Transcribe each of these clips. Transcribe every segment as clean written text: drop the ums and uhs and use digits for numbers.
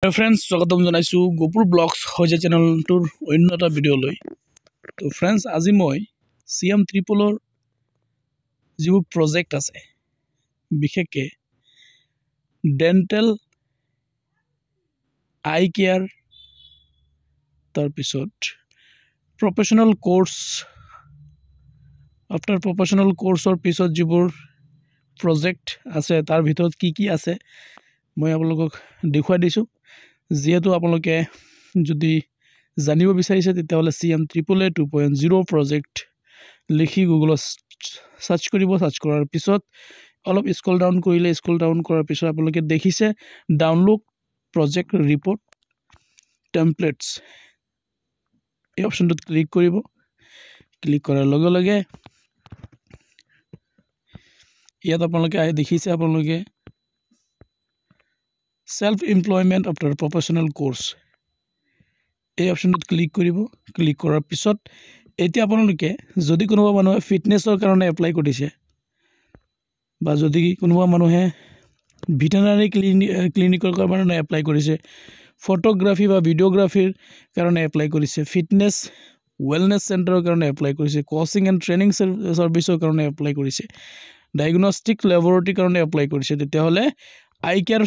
Hello friends, স্বাগতম জনাইছো গোপুৰ blogs হজে চ্যানেলটোৰ অন্য এটা ভিডিও লৈ। তো फ्रेंड्स আজি মই CM ট্ৰিপলৰ যিবোৰ প্ৰজেক্ট আছে বিশেষকৈ ডেন্টাল আই কেয়াৰ তাৰ পিছত প্ৰফেশনাল কোৰ্স আফটাৰ প্ৰফেশনাল কোৰ্সৰ পিছত যিবোৰ প্ৰজেক্ট আছে তাৰ ভিতৰত কি আছে মই আপোনালোকক দেখুৱাই দিছো। যেহেতু আপোনালোকে যদি জানিব বিচাৰিছে তেতিয়াহলে CM ট্ৰিপল 2.0 প্ৰজেক্ট লিখি গুগলত সাৰ্চ কৰিব। সাৰ্চ কৰাৰ পিছত অলপ স্ক্ৰল ডাউন কৰাৰ পিছত আপোনালোকে দেখিছে ডাউনলোড প্ৰজেক্ট ৰিপোৰ্ট টেমপ্লেটস এই অপচনটোত ক্লিক কৰিব। ক্লিক কৰাৰ লগে লগে ইয়াত আপোনালোকে দেখিছে আপোনালোকে self employment after professional course এই অপচনটোত ক্লিক কৰিব। ক্লিক কৰাৰ পিছত এতিয়া আপোনালোকে যদি কোনোবা মানুহে ফিটনেছৰ কাৰণে এপ্লাই কৰিছে বা যদি কোনোবা মানুহে ভেটেৰিনাৰী ক্লিনিকৰ কাৰণে এপ্লাই কৰিছে, ফটোগ্ৰাফি বা ভিডিওগ্ৰাফিৰ কাৰণে এপ্লাই কৰিছে, ফিটনেছ ওয়েলনেছ চেণ্টাৰৰ কাৰণে এপ্লাই কৰিছে, কোচিং এণ্ড ট্ৰেইনিং সাৰ্ভিসৰ কাৰণে এপ্লাই কৰিছে, ডায়াগনষ্টিক ল্যাবৰেটৰীৰ কাৰণে এপ্লাই কৰিছে, তেতিয়াহলে আই কেয়াৰ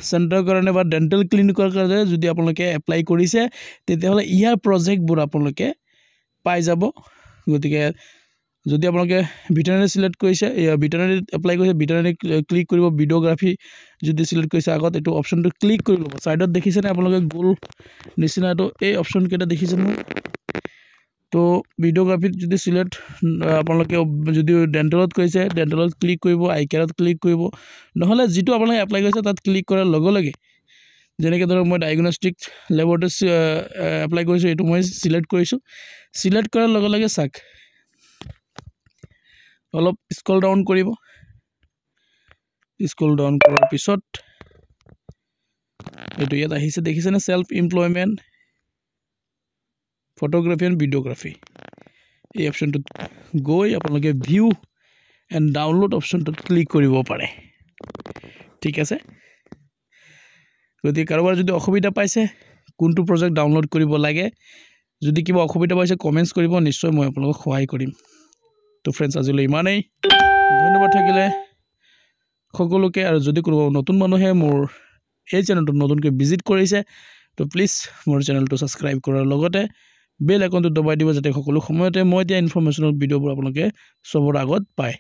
চেণ্টাৰৰ কাৰণে বা ডেন্টাল ক্লিনিকৰ কাৰণে যদি আপোনালোকে এপ্লাই কৰিছে তেতিয়াহলে ইয়াৰ প্ৰজেক্টবোৰ আপোনালোকে পাই যাব। গতিকে যদি আপোনালোকে ভেটেৰিনাৰী সিলেক্ট কৰিছে ভেটেৰিনাৰী এপ্লাই কৰিছে ভেটেৰিনাৰী ক্লিক কৰিব। ভিডিওগ্ৰাফি যদি সিলেক্ট কৰিছে আগত এইটো অপচনটো ক্লিক কৰি ল'ব। সাইডত দেখিছে না আপোনালোকে গোল নিচিনা তো এই অপচন কেটা দেখিছে না। তো ভিডিওগ্ৰাফি যদি সিলেক্ট আপোনালোকে যদি ডেন্টালত কৰিছে ডেন্টালত ক্লিক কৰিব, আই কেয়াৰত ক্লিক কৰিব, নহলে যেটো আপোনালোকে এপ্লাই কৰিছে তাত ক্লিক কৰাৰ লগে লগে যেনেকৈ ধৰক মই ডায়াগনষ্টিক ল্যাবৰেটৰী এপ্লাই কৰিছো এইটো মই সিলেক্ট কৰিছো। সিলেক্ট কৰাৰ লগে লগে চাক অলপ স্ক্ৰল ডাউন কৰিব। স্ক্ৰল ডাউন কৰাৰ পিছত এইটো ইয়াত আহিছে দেখিছে না সেলফ এমপ্লয়মেন্ট ফটোগ্ৰাফি এণ্ড ভিডিওগ্ৰাফি এই অপচনটোত গৈ আপোনালোকে ভিউ এণ্ড ডাউনলোড অপচনটোত ক্লিক কৰিব পাৰে। ঠিক আছে। গতিকে কাৰোবাৰ যদি অসুবিধা পাইছে কোনটো প্ৰজেক্ট ডাউনলোড কৰিব লাগে, যদি কিবা অসুবিধা পাইছে কমেন্টছ কৰিব, নিশ্চয় মই আপোনালোকক সহায় কৰিম। তো ফ্ৰেন্ডছ আজিলৈ ইমানেই, ধন্যবাদ থাকিলে সকলোকে। আৰু যদি কোনো নতুন মানুহে মোৰ এই চেনেলটো নতুনকৈ ভিজিট কৰিছে তো প্লিজ মোৰ চেনেলটো সাবস্ক্ৰাইব কৰাৰ লগতে বেল আইকনটো দবাই দিব যাতে সকলো সময়তে মই দিয়া ইনফৰমেশনাল ভিডিওবোৰ আপোনালোকে সবৰ আগত পায়।